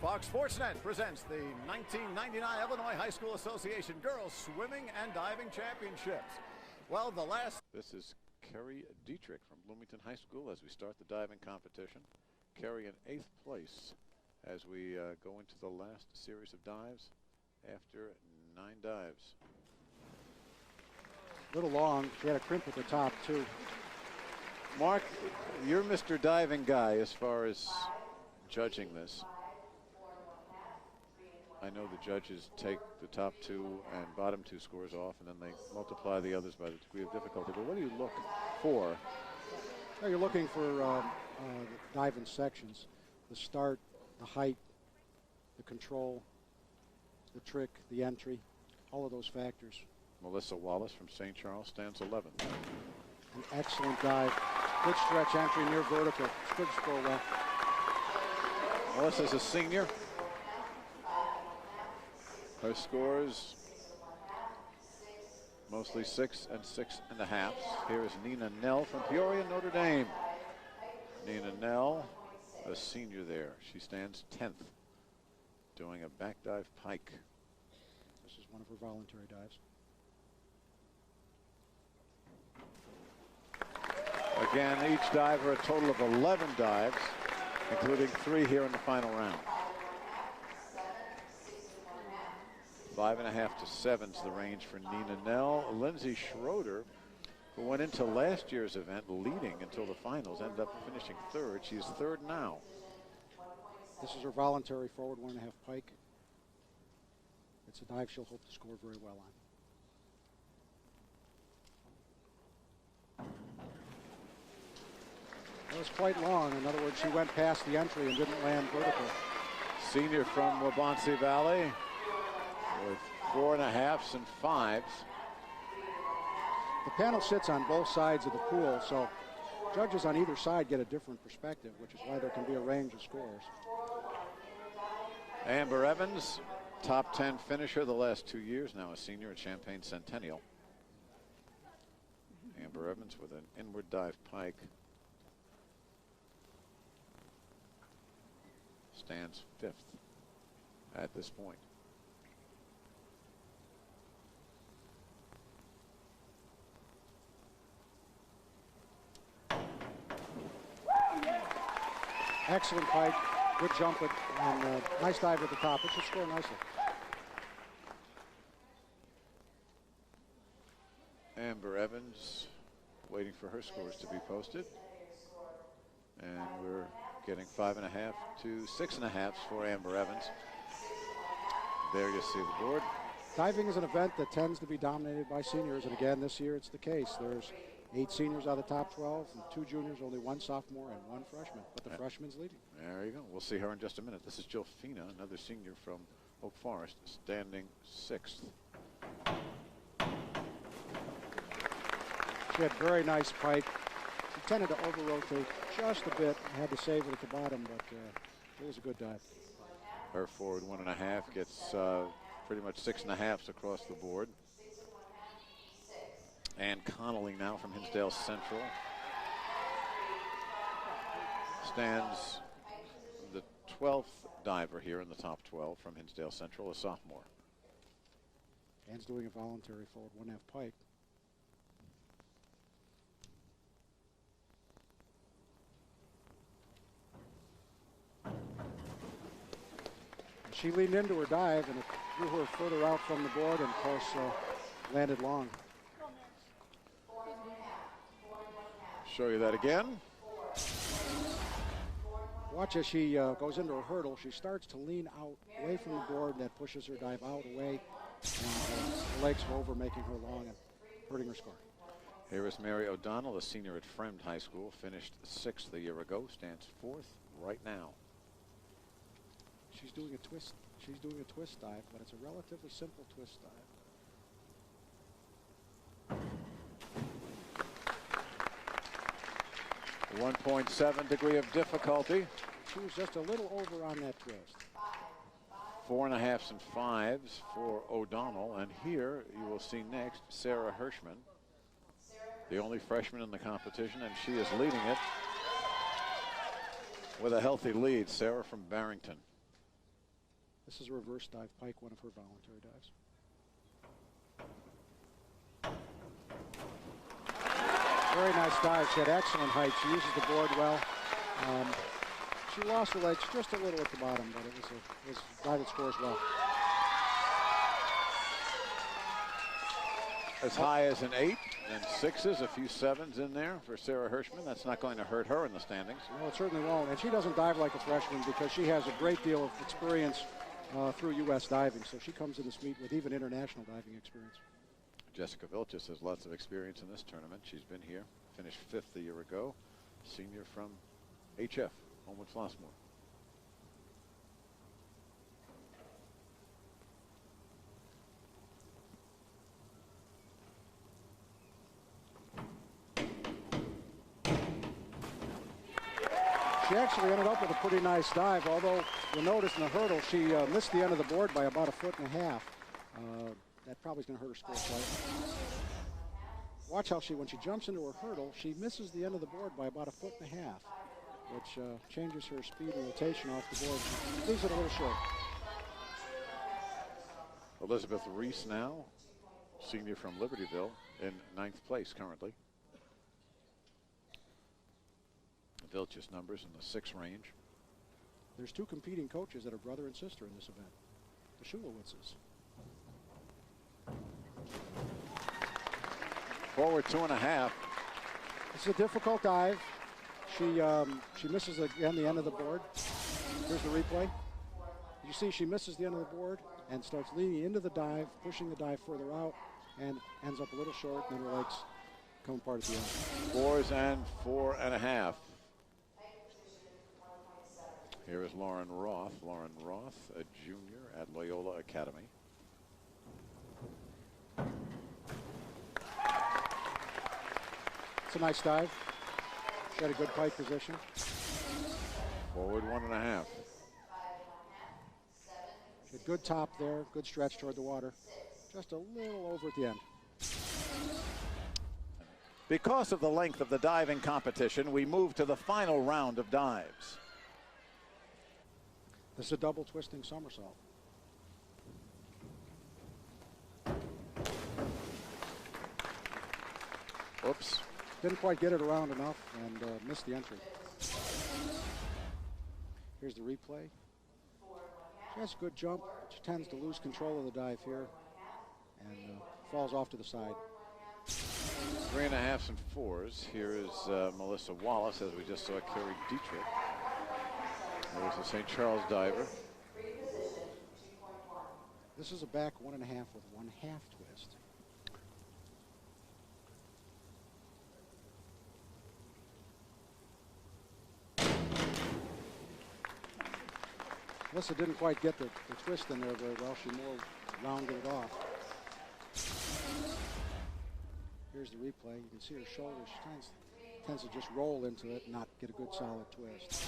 Fox Sportsnet presents the 1999 Illinois High School Association Girls Swimming and Diving Championships. Well, This is Kerry Dietrich from Bloomington High School as we start the diving competition. Kerry in 8th place as we go into the last series of dives after 9 dives. A little long. She had a crimp at the top, too. Mark, you're Mr. Diving guy as far as judging this. I know the judges take the top 2 and bottom 2 scores off, and then they multiply the others by the degree of difficulty. But what do you look for? Well, you're looking for the diving sections, the start, the height, the control, the trick, the entry, all of those factors. Melissa Wallace from St. Charles stands 11th. An excellent dive. Good stretch entry near vertical. Good score well. Melissa's a senior. Her scores mostly 6 and 6.5. Here is Nina Nell from Peoria, Notre Dame. Nina Nell, a senior there. She stands 10th, doing a back dive pike. This is one of her voluntary dives. Again, each diver a total of 11 dives, including 3 here in the final round. 5.5 to 7 is the range for Nina Nell. Lindsay Schroeder, who went into last year's event leading until the finals, ended up finishing 3rd. She's 3rd now. This is her voluntary forward 1.5 pike. It's a dive she'll hope to score very well on. It was quite long. In other words, she went past the entry and didn't land vertical. Senior from Waubonsee Valley with 4.5s and 5s. The panel sits on both sides of the pool, so judges on either side get a different perspective, which is why there can be a range of scores. Amber Evans, top 10 finisher the last 2 years, now a senior at Champaign Centennial. Amber Evans with an inward dive pike. Stands 5th at this point. Excellent pike, good jump, and nice dive at the top. It should score nicely. Amber Evans waiting for her scores to be posted. And we're getting 5.5 to 6.5 for Amber Evans. There you see the board. Diving is an event that tends to be dominated by seniors, and again, this year it's the case. There's 8 seniors out of the top 12, and 2 juniors, only 1 sophomore and 1 freshman, but the freshman's leading. There you go. We'll see her in just a minute. This is Jill Fina, another senior from Oak Forest, standing 6th. She had very nice pike. She tended to over-rotate just a bit, had to save it at the bottom, but it was a good dive. Her forward 1.5 gets pretty much 6.5s across the board. And Connolly now from Hinsdale Central stands the 12th diver here in the top 12 from Hinsdale Central, a sophomore. Ann's doing a voluntary forward 1.5 pike. She leaned into her dive and it threw her further out from the board and, of course, landed long. Show you that again. Watch as she goes into her hurdle. She starts to lean out away from the board, and that pushes her dive out away. And the legs go over, making her long and hurting her score. Here is Mary O'Donnell, a senior at Fremd High School, finished 6th a year ago, stands 4th right now. She's doing a twist. She's doing a twist dive, but it's a relatively simple twist dive. 1.7 degree of difficulty. She was just a little over on that twist. 4.5s and 5s for O'Donnell. And here you will see next Sarah Hirschman, the only freshman in the competition, and she is leading it with a healthy lead. Sarah from Barrington. This is a reverse dive pike, one of her voluntary dives. Very nice dive. She had excellent height. She uses the board well. She lost her legs just a little at the bottom, but it was a dive that scores well. As high as an 8 and 6s, a few 7s in there for Sarah Hirschman. That's not going to hurt her in the standings. No, it certainly won't. And she doesn't dive like a freshman because she has a great deal of experience through U.S. diving. So she comes in this meet with even international diving experience. Jessica Vilchis has lots of experience in this tournament. She's been here, finished 5th a year ago. Senior from HF, Homewood Flossmoor. She actually ended up with a pretty nice dive, although you'll notice in the hurdle she missed the end of the board by about 1.5 feet. That probably is going to hurt her score slightly. Watch how when she jumps into her hurdle, she misses the end of the board by about 1.5 feet, which changes her speed and rotation off the board. She leaves it a little short. Elizabeth Reese now, senior from Libertyville, in 9th place currently. Vilchis numbers in the 6 range. There's 2 competing coaches that are brother and sister in this event, the Schulowitzes. Forward 2.5. This is a difficult dive. She misses again the end of the board. Here's the replay. You see she misses the end of the board and starts leaning into the dive, pushing the dive further out, and ends up a little short, and then her legs come apart at the end. 4s and 4.5. Here is Lauren Roth. Lauren Roth, a junior at Loyola Academy. It's a nice dive. She had a good pike position. Forward 1.5. She had good top there, good stretch toward the water. Just a little over at the end. Because of the length of the diving competition, we move to the final round of dives. This is a double twisting somersault. Oops. Didn't quite get it around enough and missed the entry. Here's the replay. She has a good jump. She tends to lose control of the dive here and falls off to the side. 3.5s and 4s. Here is Melissa Wallace, as we just saw Carrie Dietrich. There's a St. Charles diver. This is a back 1.5 with 1/2 twist. Melissa didn't quite get the twist in there very well. She more rounded it off. Here's the replay. You can see her shoulder. She tends to just roll into it and not get a good solid twist.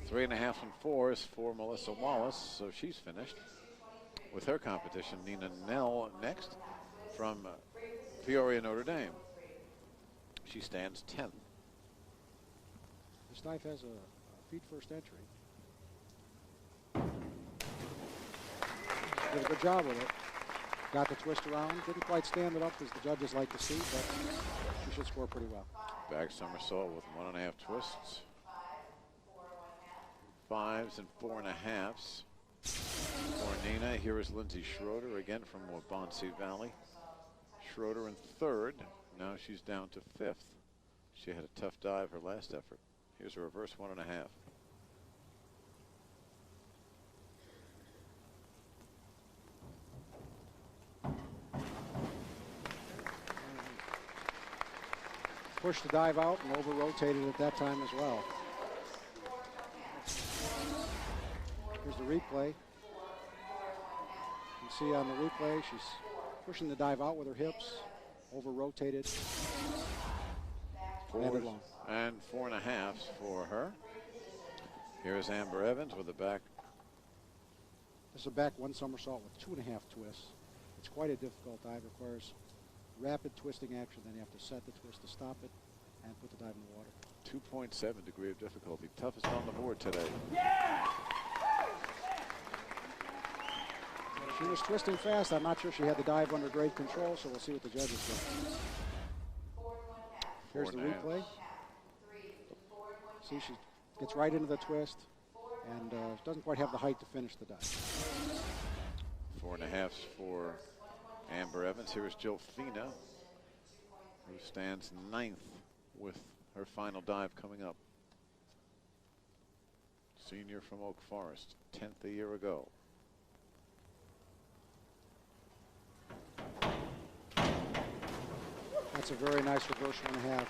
3.5s and 4s for Melissa Wallace, so she's finished. With her competition, Nina Nell next from Peoria, Notre Dame. She stands 10th. This dive has a feet first entry. Did a good job with it. Got the twist around. Didn't quite stand it up as the judges like to see, but she should score pretty well. Back somersault with 1.5 twists. 5s and 4.5s for Nina. Here is Lindsay Schroeder again from Waubonsee Valley. Schroeder in 3rd. Now she's down to 5th. She had a tough dive her last effort. Here's a reverse 1.5. Pushed the dive out and over-rotated at that time as well. Here's the replay. You see on the replay, she's pushing the dive out with her hips, over-rotated. 4s and 4.5s for her. Here's Amber Evans with a back. This is a back 1 somersault with 2.5 twists. It's quite a difficult dive. Requires rapid twisting action. Then you have to set the twist to stop it and put the dive in the water. 2.7 degree of difficulty. Toughest on the board today. She was twisting fast. I'm not sure she had the dive under great control, so we'll see what the judges think. Here's the replay. See, she gets right into the twist and doesn't quite have the height to finish the dive. 4.5 for Amber Evans. Here is Jolfina, who stands 9th with her final dive coming up. Senior from Oak Forest, 10th a year ago. That's a very nice reverse 1.5.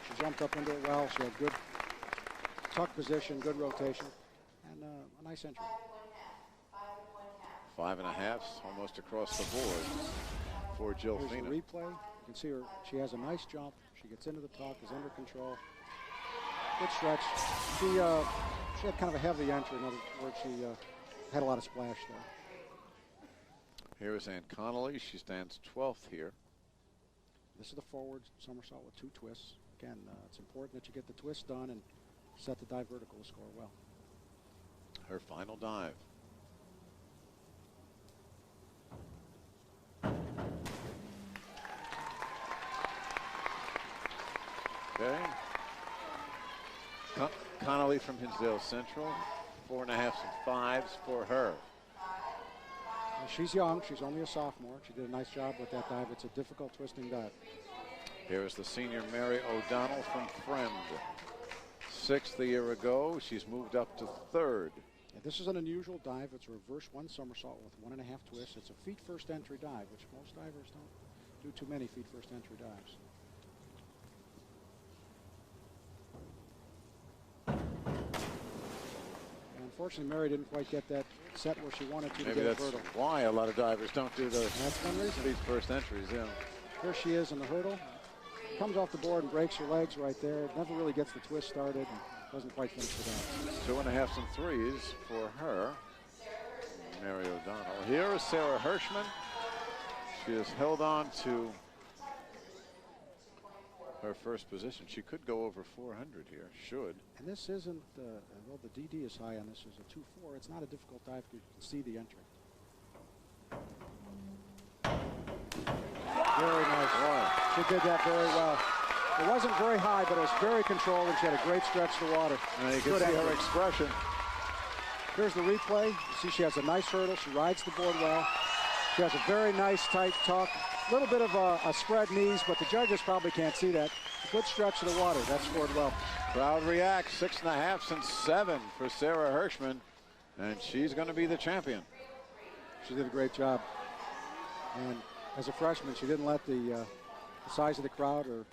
She jumped up into it well. She had good tuck position, good rotation, and a nice entry. 5.5, almost across the board for Jolfina. Here's the replay. You can see her. She has a nice jump. She gets into the tuck, is under control. Good stretch. She had kind of a heavy entry. In other words, she had a lot of splash there. Here is Ann Connolly. She stands 12th here. This is the forward somersault with 2 twists. Again, it's important that you get the twist done and set the dive vertical to score well. Her final dive. Okay. Connolly from Hinsdale Central. 4.5s and 5s for her. Well, she's young. She's only a sophomore. She did a nice job with that dive. It's a difficult twisting dive. Here is the senior Mary O'Donnell from Friend. 6th a year ago. She's moved up to 3rd. Yeah, this is an unusual dive. It's a reverse 1 somersault with 1.5 twists. It's a feet first entry dive, which most divers don't do too many feet first entry dives. Unfortunately, Mary didn't quite get that set where she wanted to. Maybe get that's why a lot of divers don't do those. That's one reason. These first entries, yeah. Here she is in the hurdle. Comes off the board and breaks her legs right there. Never really gets the twist started and doesn't quite finish the dive. 2.5s and 3s for her, Mary O'Donnell. Here is Sarah Hirschman. She has held on to her first position. She could go over 400 here, should. And this isn't, well, the DD is high on this. Is a 2-4. It's not a difficult dive. You can see the entry. Very nice. Boy. She did that very well. It wasn't very high, but it was very controlled, and she had a great stretch to water. And you can see her expression. Here's the replay. You see she has a nice hurdle. She rides the board well. She has a very nice tight tuck. A little bit of a spread knees, but the judges probably can't see that. A good stretch of the water. That scored well. Crowd reacts. 6.5s and 7 for Sarah Hirschman, and she's going to be the champion. She did a great job. And as a freshman, she didn't let the size of the crowd or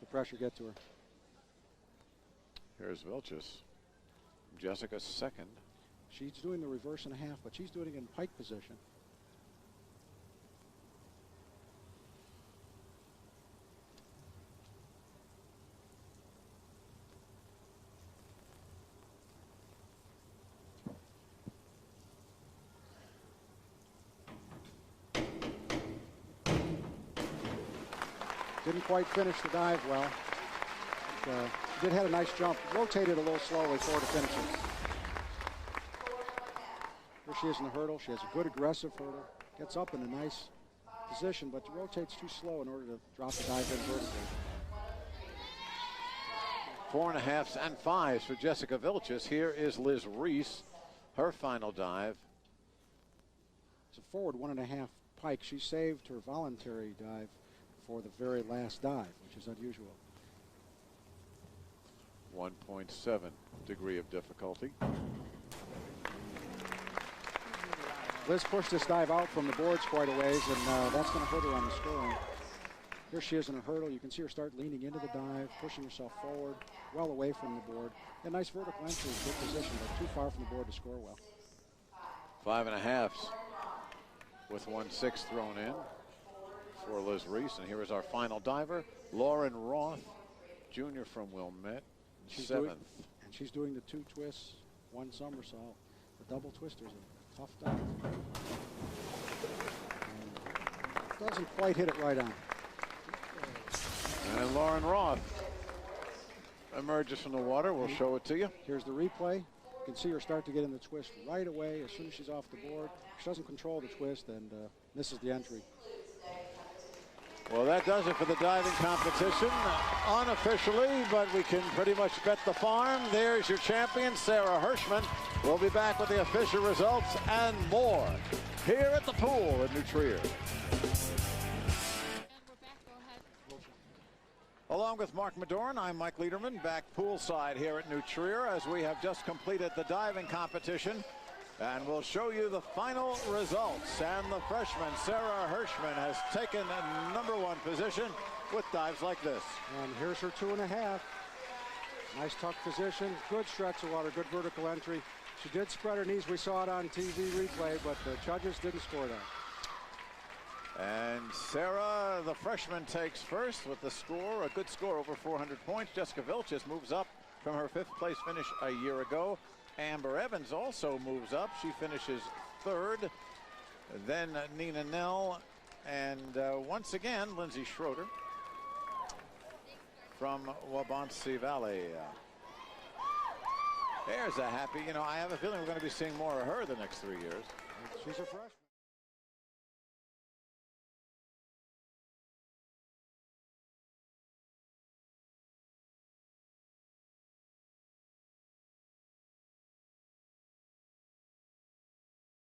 the pressure get to her. Here's Vilches. Jessica 2nd. She's doing the reverse 1.5, but she's doing it in pike position. Didn't quite finish the dive well. She did have a nice jump. Rotated a little slowly for her to finish it. Here she is in the hurdle. She has a good aggressive hurdle. Gets up in a nice position, but rotates too slow in order to drop the dive in vertically. 4.5s and 5s for Jessica Vilches. Here is Liz Reese. Her final dive. It's a forward 1.5 pike. She saved her voluntary dive for the very last dive, which is unusual. 1.7 degree of difficulty. Liz pushed this dive out from the boards quite a ways, and that's going to hurt her on the scoring. Here she is in a hurdle. You can see her start leaning into the dive, pushing herself forward, well away from the board. A nice vertical entry, good position, but too far from the board to score well. 5.5s with 1/6 thrown in for Liz Reese. And here is our final diver, Lauren Roth, junior from Wilmette, 7th. And she's doing the 2 twists, 1 somersault. The double twister's a tough dive. And doesn't quite hit it right on. And Lauren Roth emerges from the water. We'll show it to you. Here's the replay. can see her start to get in the twist right away as soon as she's off the board. She doesn't control the twist and misses the entry. Well, that does it for the diving competition, unofficially, but we can pretty much bet the farm. There's your champion, Sarah Hirschman. We'll be back with the official results and more here at the pool in New Trier. Along with Mark Madorn, I'm Mike Lederman, back poolside here at New Trier as we have just completed the diving competition. And we'll show you the final results. And the freshman, Sarah Hirschman, has taken #1 position with dives like this. And here's her 2.5. Nice tuck position, good stretch of water, good vertical entry. She did spread her knees. We saw it on TV replay, but the judges didn't score that. And Sarah, the freshman, takes first with the score, a good score, over 400 points. Jessica Vilches moves up from her 5th place finish a year ago. Amber Evans also moves up. She finishes 3rd. Then Nina Nell, and once again, Lindsay Schroeder from Wabansie Valley. There's a happy, I have a feeling we're going to be seeing more of her the next 3 years. She's a freshman.